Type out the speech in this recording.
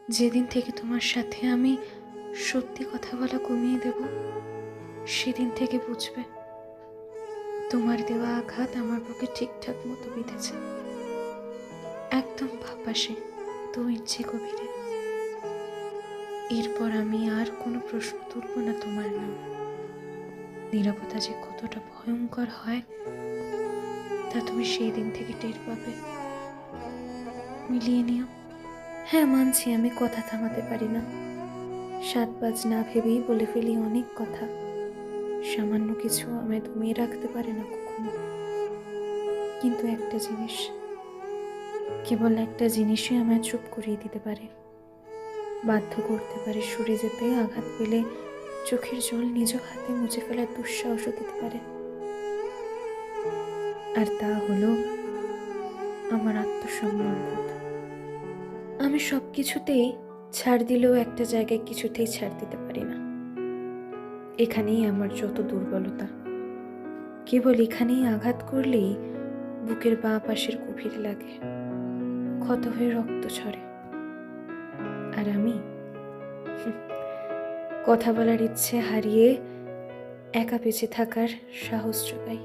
যেদিন থেকে তোমার সাথে আমি সত্যি কথা বলা কমিয়ে দেব, সেদিন থেকে বুঝবে তোমার দেওয়া আঘাত আমার বুকে ঠিকঠাক মতো বিঁধেছে, একদম বাপাসে, 2 ইঞ্চি গভীরে। এরপর আমি আর কোনো প্রশ্ন তুলব না তোমার নাম। নীরবতা যে কতটা ভয়ঙ্কর হয় তা তুমি সেই দিন থেকে টের পাবে। মিলিয়ে নিও। হ্যাঁ, মানছি আমি কথা থামাতে পারি না, 7 পাঁচ না ভেবেই বলে ফেলি অনেক কথা। সামান্য কিছু আমায় দমিয়ে রাখতে পারে না কখনো। কিন্তু একটা জিনিস, কেবল একটা জিনিসই আমায় চুপ করিয়ে দিতে পারে, বাধ্য করতে পারে সরে যেতে, আঘাত পেলে চোখের জল নিজ হাতে মুছে ফেলার দুঃসাহসও দিতে পারে। আর তা হলো আমার আত্মসম্মান বোধ। আমি সব কিছুতেই ছাড় দিলেও একটা জায়গায় কিছুতেই ছাড় দিতে পারি না। এখানেই আমার যত দুর্বলতা। কেবল এখানেই আঘাত করলেই বুকের বাঁ পাশের গভীর লাগে, ক্ষত হয়ে রক্ত ঝরে। আর আমি কথা বলার ইচ্ছে হারিয়ে একা বেঁচে থাকার সাহস জোগাই।